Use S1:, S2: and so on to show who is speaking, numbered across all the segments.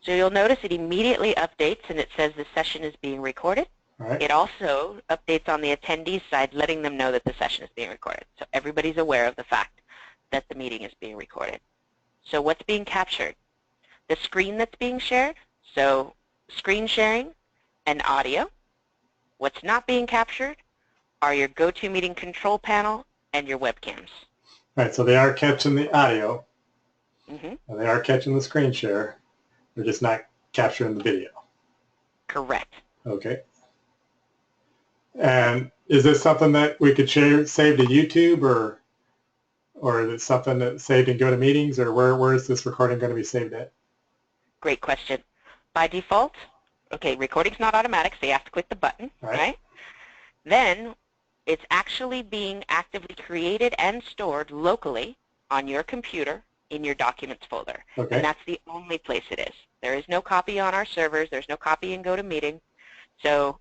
S1: So you'll notice it immediately updates and it says the session is being recorded.
S2: Right.
S1: It also updates on the attendees side, letting them know that the session is being recorded. So everybody's aware of the fact that the meeting is being recorded. So what's being captured? The screen that's being shared, so screen sharing and audio. What's not being captured are your GoToMeeting control panel and your webcams.
S2: Right, so they are catching the audio,
S1: Mm-hmm.
S2: and they are catching the screen share. They're just not capturing the video.
S1: Correct.
S2: Okay. And is this something that we could share, save to YouTube, or is it something that's saved in GoToMeetings, or where is this recording going to be saved at?
S1: Great question. By default, okay, recording's not automatic, so you have to click the button, right? Then it's actually being actively created and stored locally on your computer in your documents folder.
S2: Okay.
S1: And that's the only place it is. There is no copy on our servers. There's no copy in GoToMeeting. So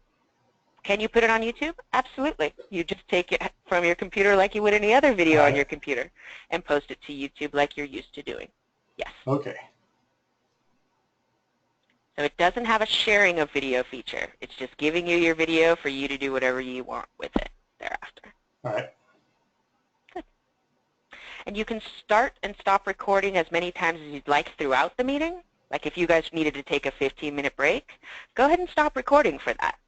S1: can you put it on YouTube? Absolutely. You just take it from your computer like you would any other video on your computer and post it to YouTube like you're used to doing. Yes.
S2: Okay.
S1: So it doesn't have a sharing of video feature. It's just giving you your video for you to do whatever you want with it thereafter.
S2: All right.
S1: Good. And you can start and stop recording as many times as you'd like throughout the meeting. Like if you guys needed to take a 15-minute break, go ahead and stop recording for that.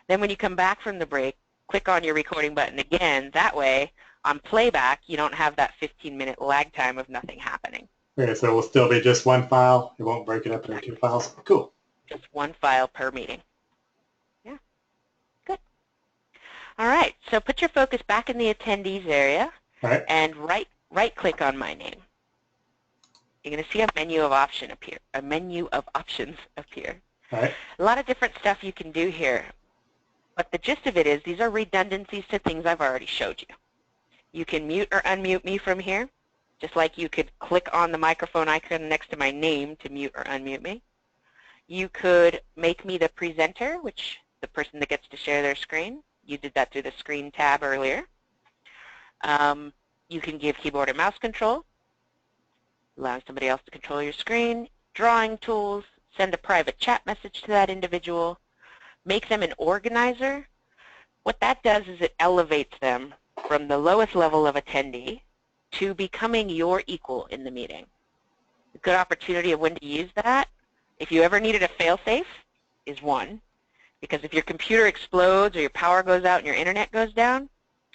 S1: Then when you come back from the break, click on your recording button again. That way, on playback, you don't have that 15-minute lag time of nothing happening.
S2: Okay, so it will still be just one file. It won't break it up into 2 files. Cool.
S1: Just one file per meeting. Yeah, good. All right, so put your focus back in the attendees area and right-click on my name. You're going to see a menu of options appear.
S2: All right.
S1: A lot of different stuff you can do here, but the gist of it is these are redundancies to things I've already showed you. You can mute or unmute me from here, just like you could click on the microphone icon next to my name to mute or unmute me. You could make me the presenter, which the person that gets to share their screen. You did that through the screen tab earlier. You can give keyboard and mouse control, allowing somebody else to control your screen. Drawing tools, send a private chat message to that individual. Make them an organizer. What that does is it elevates them from the lowest level of attendee to becoming your equal in the meeting. A good opportunity of when to use that, if you ever needed a fail-safe, is one. Because if your computer explodes or your power goes out and your internet goes down,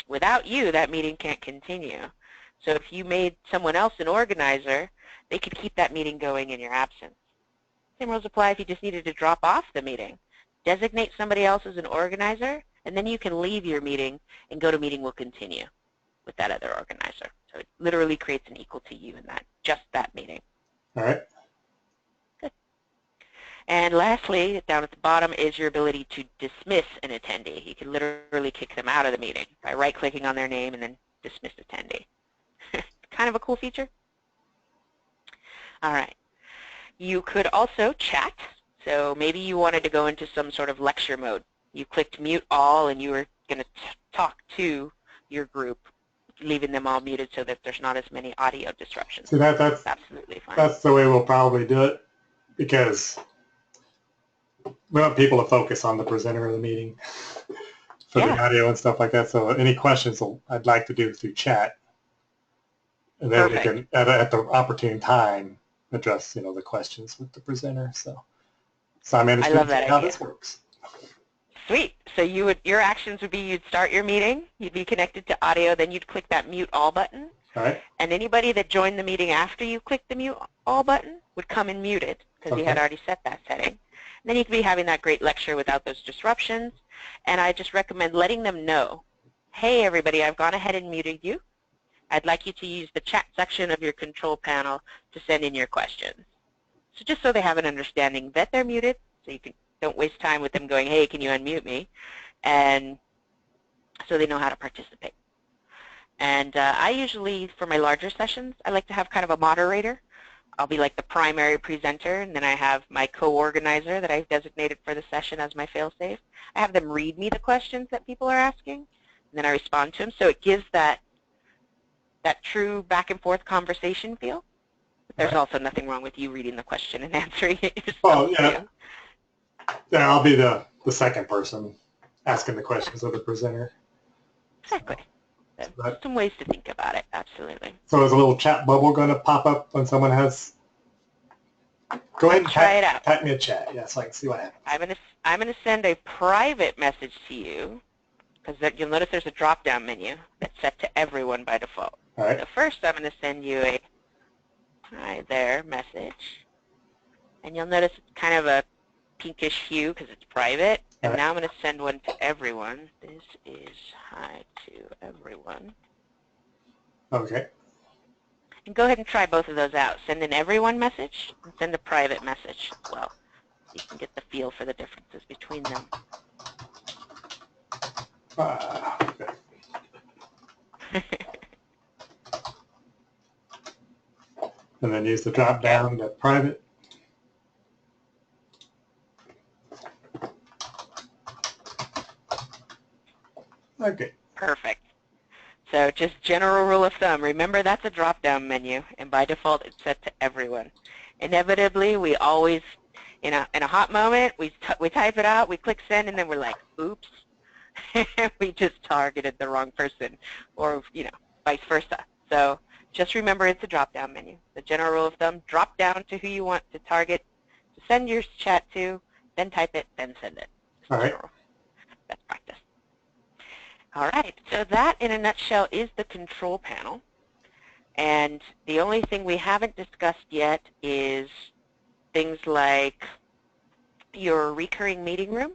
S1: without you, that meeting can't continue. So if you made someone else an organizer, they could keep that meeting going in your absence. Same rules apply if you just needed to drop off the meeting. Designate somebody else as an organizer, and then you can leave your meeting, and GoToMeeting will continue with that other organizer. So it literally creates an equal to you in just that meeting.
S2: All right.
S1: Good. And lastly, down at the bottom is your ability to dismiss an attendee. You can literally kick them out of the meeting by right-clicking on their name and then dismiss attendee. Kind of a cool feature. All right. You could also chat. So maybe you wanted to go into some sort of lecture mode. You clicked mute all and you were going to talk to your group, leaving them all muted so that there's not as many audio disruptions.
S2: See, that's
S1: absolutely fine.
S2: That's the way we'll probably do it, because we want people to focus on the presenter of the meeting for the audio and stuff like that. So any questions I'd like to do through chat, and then we can at the opportune time address the questions with the presenter. So I'm interested in how this works.
S1: Sweet. So your actions would be you'd start your meeting, you'd be connected to audio, then you'd click that mute all button.
S2: All right.
S1: And anybody that joined the meeting after you clicked the mute all button would come in muted because you had already set that setting. And then you could be having that great lecture without those disruptions. And I just recommend letting them know, hey everybody, I've gone ahead and muted you. I'd like you to use the chat section of your control panel to send in your questions. So just so they have an understanding that they're muted, so you don't waste time with them going, hey, can you unmute me? And so they know how to participate. And I usually, for my larger sessions, I like to have kind of a moderator. I'll be like the primary presenter, and then I have my co-organizer that I've designated for the session as my fail-safe. I have them read me the questions that people are asking, and then I respond to them. So it gives that true back-and-forth conversation feel. There's also nothing wrong with you reading the question and answering it yourself.
S2: Well, yeah, I'll be the second person asking the questions of the presenter.
S1: Exactly. So some ways to think about it, absolutely.
S2: So is a little chat bubble going to pop up when someone has... Go ahead and
S1: try it out.
S2: type me a chat, yeah, so I can see what happens.
S1: I'm gonna send a private message to you, because you'll notice there's a drop-down menu that's set to everyone by default.
S2: All right.
S1: So first I'm going to send you a hi there message, and you'll notice it's kind of a pinkish hue because it's private. And now I'm going to send one to everyone. This is hi to everyone.
S2: Okay.
S1: And go ahead and try both of those out. Send an everyone message and send a private message as well. So you can get the feel for the differences between them.
S2: Okay. And then use the drop down to private. Okay.
S1: Perfect. So just general rule of thumb, remember that's a drop-down menu, and by default it's set to everyone. Inevitably, we always, in a hot moment, we type it out, we click send, and then we're like, oops, we just targeted the wrong person, or vice versa. So just remember it's a drop-down menu. The general rule of thumb, drop down to who you want to target, to send your chat to, then type it, then send it.
S2: All right.
S1: Best practice. All right, so that in a nutshell is the control panel. And the only thing we haven't discussed yet is things like your recurring meeting room.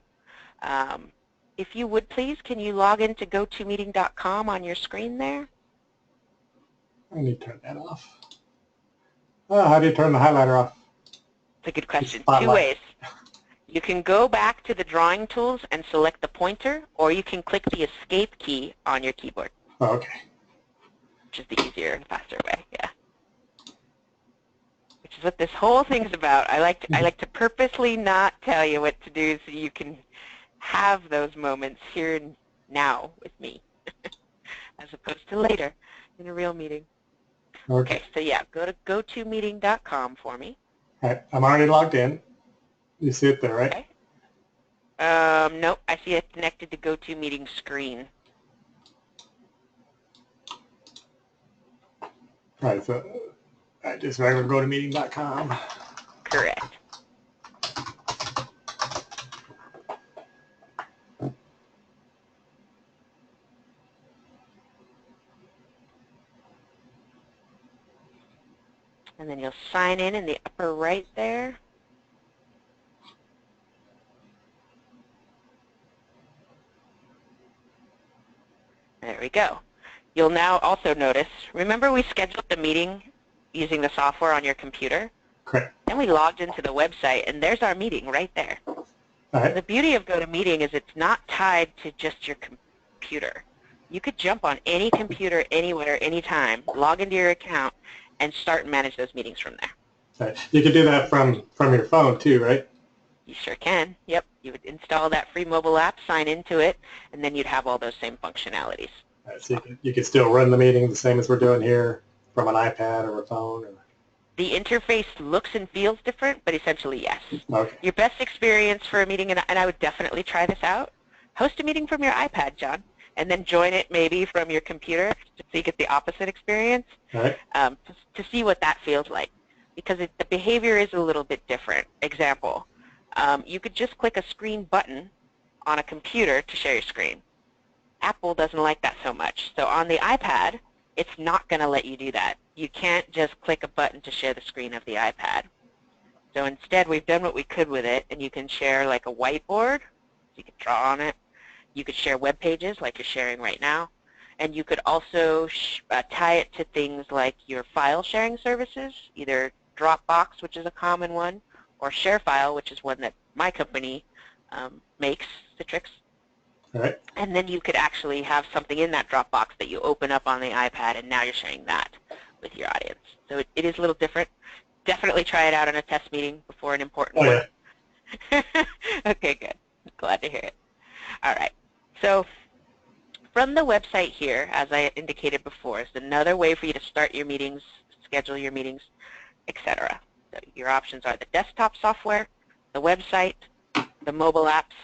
S1: If you would please, can you log into gotomeeting.com on your screen there?
S2: I need to turn that off. Oh, how do you turn the highlighter off?
S1: It's a good question. Two ways. You can go back to the drawing tools and select the pointer, or you can click the escape key on your keyboard.
S2: Oh, okay.
S1: Which is the easier and faster way, yeah. Which is what this whole thing's about. I like to purposely not tell you what to do so you can have those moments here and now with me, as opposed to later in a real meeting. Okay, so yeah, go to gotomeeting.com for me.
S2: All right, I'm already logged in. You see it there, right?
S1: Okay. Nope, I see it connected to GoToMeeting screen.
S2: All right, so just regular gotomeeting.com.
S1: Correct. And then you'll sign in the upper right there. There we go. You'll now also notice, remember we scheduled the meeting using the software on your computer?
S2: Correct.
S1: Then we logged into the website, and there's our meeting right there.
S2: All right.
S1: The beauty of GoToMeeting is it's not tied to just your computer. You could jump on any computer, anywhere, anytime, log into your account, and start and manage those meetings from there.
S2: Right. You could do that from your phone too, right?
S1: You sure can. Yep. You would install that free mobile app, sign into it, and then you'd have all those same functionalities.
S2: Right, so you could still run the meeting the same as we're doing here from an iPad or a phone? Or...
S1: The interface looks and feels different, but essentially yes.
S2: Okay.
S1: Your best experience for a meeting, and I would definitely try this out, host a meeting from your iPad, John, and then join it maybe from your computer so you get the opposite experience.
S2: All right.
S1: To see what that feels like, because the behavior is a little bit different. Example, you could just click a screen button on a computer to share your screen. Apple doesn't like that so much. So on the iPad, it's not going to let you do that. You can't just click a button to share the screen of the iPad. So instead, we've done what we could with it, and you can share like a whiteboard. You can draw on it. You could share web pages like you're sharing right now. And you could also tie it to things like your file sharing services, either Dropbox, which is a common one, or ShareFile, which is one that my company makes, Citrix.
S2: All right.
S1: And then you could actually have something in that Dropbox that you open up on the iPad, and now you're sharing that with your audience. So it is a little different. Definitely try it out in a test meeting before an important one. Yeah. Okay, good. Glad to hear it. All right. So from the website here, as I indicated before, is another way for you to start your meetings, schedule your meetings. etc. So your options are the desktop software, the website, the mobile apps,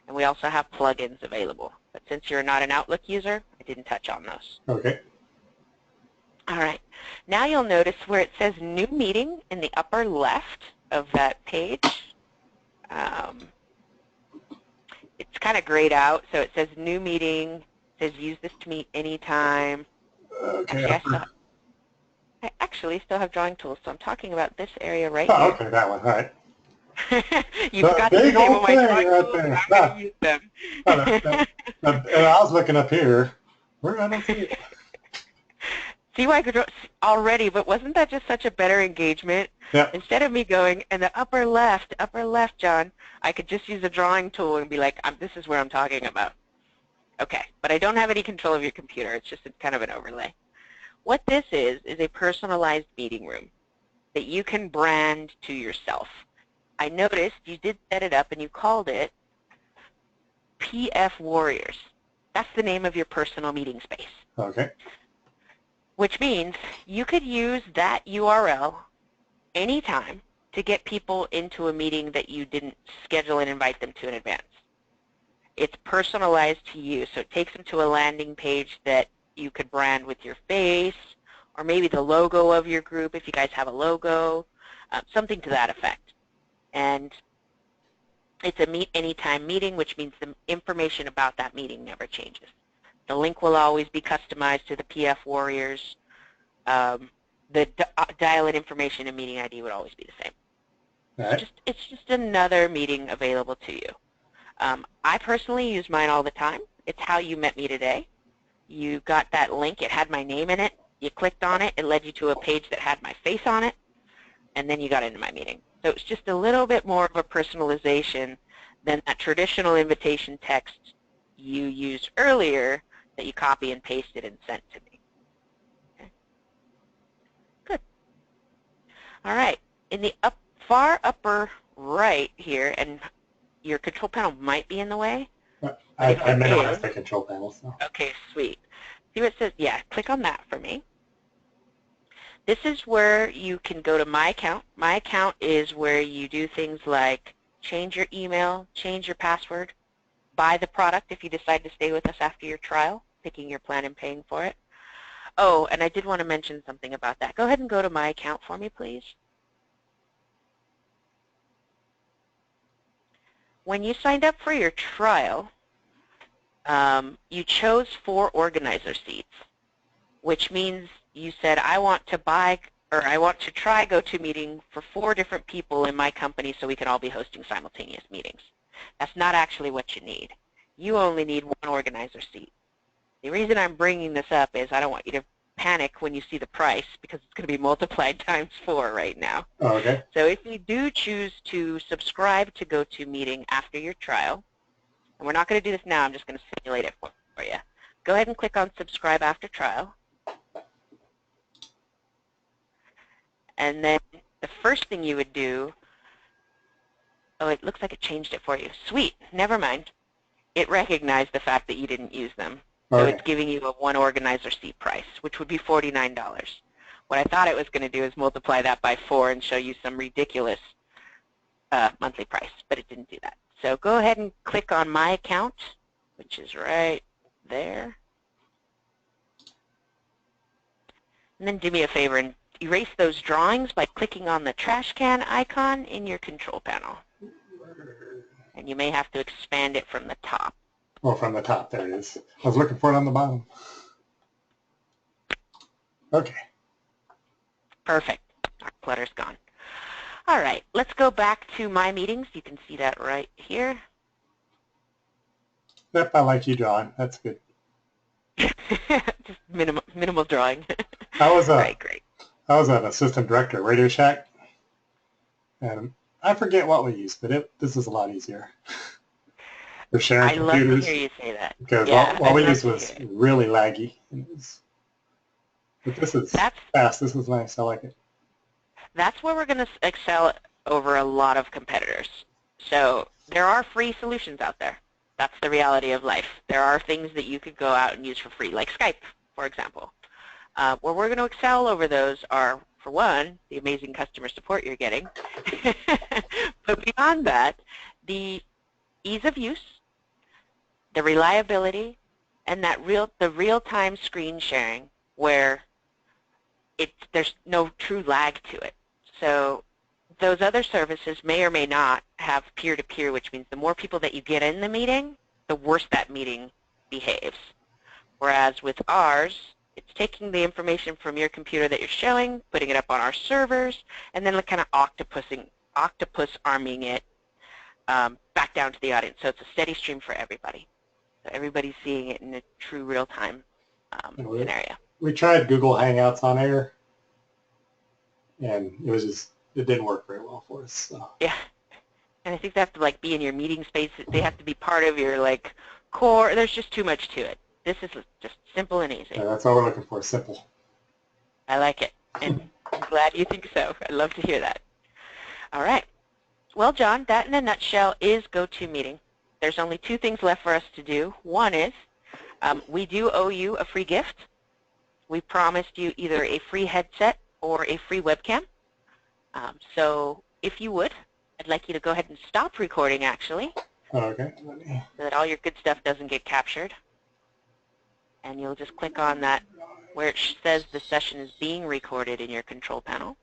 S1: and we also have plugins available. But since you're not an Outlook user, I didn't touch on those.
S2: Okay.
S1: All right. Now you'll notice where it says New Meeting in the upper left of that page. It's kind of grayed out, so it says New Meeting. It says use this to meet anytime.
S2: Okay.
S1: I actually still have drawing tools, so I'm talking about this area right
S2: Oh,
S1: here.
S2: okay, that one. All right.
S1: You forgot to
S2: big
S1: disable
S2: old
S1: my
S2: thing
S1: drawing
S2: right
S1: tools,
S2: there.
S1: and I'm going to use them.
S2: And I was looking up here. Where I don't see it.
S1: See why I could draw already, but wasn't that just such a better engagement?
S2: Yeah.
S1: Instead of me going in the upper left, John, I could just use a drawing tool and be like, this is where I'm talking about. Okay, but I don't have any control of your computer. It's just kind of an overlay. What this is a personalized meeting room that you can brand to yourself. I noticed you did set it up and you called it PF Warriors. That's the name of your personal meeting space.
S2: Okay.
S1: Which means you could use that URL anytime to get people into a meeting that you didn't schedule and invite them to in advance. It's personalized to you, so it takes them to a landing page that you could brand with your face, or maybe the logo of your group if you guys have a logo, something to that effect. And it's a meet anytime meeting, which means the information about that meeting never changes. The link will always be customized to the PF Warriors. The dial-in information and meeting ID would always be the same.
S2: Right.
S1: So it's just another meeting available to you. I personally use mine all the time. It's how you met me today. You got that link. It had my name in it. You clicked on it. It led you to a page that had my face on it, and then you got into my meeting. So it's just a little bit more of a personalization than that traditional invitation text you used earlier that you copy and pasted and sent to me. Okay. Good. All right. In the far upper right here, and your control panel might be in the way.
S2: I minimized the control panel. So.
S1: Okay, sweet. See what it says? Yeah, click on that for me. This is where you can go to My Account. My Account is where you do things like change your email, change your password, buy the product if you decide to stay with us after your trial, picking your plan and paying for it. Oh, and I did want to mention something about that. Go ahead and go to My Account for me, please. When you signed up for your trial, you chose 4 organizer seats, which means you said, I want to buy, or I want to try GoToMeeting for 4 different people in my company so we can all be hosting simultaneous meetings. That's not actually what you need. You only need 1 organizer seat. The reason I'm bringing this up is I don't want you to panic when you see the price, because it's going to be multiplied times 4 right now.
S2: Oh, okay.
S1: So if you do choose to subscribe to GoToMeeting after your trial, and we're not going to do this now, I'm just going to simulate it for you. Go ahead and click on Subscribe After Trial. And then the first thing you would do, oh, it looks like it changed it for you. Sweet, never mind. It recognized the fact that you didn't use them. So it's giving you a 1 organizer seat price, which would be $49. What I thought it was going to do is multiply that by 4 and show you some ridiculous monthly price, but it didn't do that. So go ahead and click on My Account, which is right there. And then do me a favor and erase those drawings by clicking on the trash can icon in your control panel. And you may have to expand it from the top.
S2: Oh, from the top, there it is. I was looking for it on the bottom. Okay.
S1: Perfect. Our clutter's gone. All right, let's go back to My Meetings. You can see that right here.
S2: Yep, I like you drawing. That's good.
S1: Just minimal drawing.
S2: I was
S1: right, great.
S2: I was an assistant director at Radio Shack, and I forget what we used, but this is a lot easier. For sharing computers.
S1: I love to hear you say that.
S2: Because
S1: yeah,
S2: what we used was really laggy. But this is fast. This is nice. I like it.
S1: That's where we're going to excel over a lot of competitors. So there are free solutions out there. That's the reality of life. There are things that you could go out and use for free, like Skype, for example. Where we're going to excel over those are for one, the amazing customer support you're getting, but beyond that, the ease of use, the reliability, and the real-time screen sharing where there's no true lag to it. So those other services may or may not have peer-to-peer, which means the more people that you get in the meeting, the worse that meeting behaves. Whereas with ours, it's taking the information from your computer that you're showing, putting it up on our servers, and then kind of octopus arming it back down to the audience. So it's a steady stream for everybody. So everybody's seeing it in a true real-time scenario.
S2: We tried Google Hangouts on air, and it didn't work very well for us. So.
S1: Yeah, and I think they have to be in your meeting space. They have to be part of your core. There's just too much to it. This is just simple and easy.
S2: Yeah, that's all we're looking for, simple.
S1: I like it, and I'm glad you think so. I'd love to hear that. All right. Well, John, that in a nutshell is GoToMeeting. There's only two things left for us to do. One is we do owe you a free gift. We promised you either a free headset or a free webcam. So if you would, I'd like you to go ahead and stop recording, actually.
S2: Okay.
S1: So that all your good stuff doesn't get captured. And you'll just click on that where it says the session is being recorded in your control panel.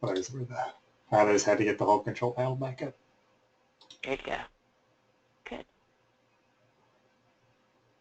S2: I just had to get the whole control panel back up.
S1: There you go. Good.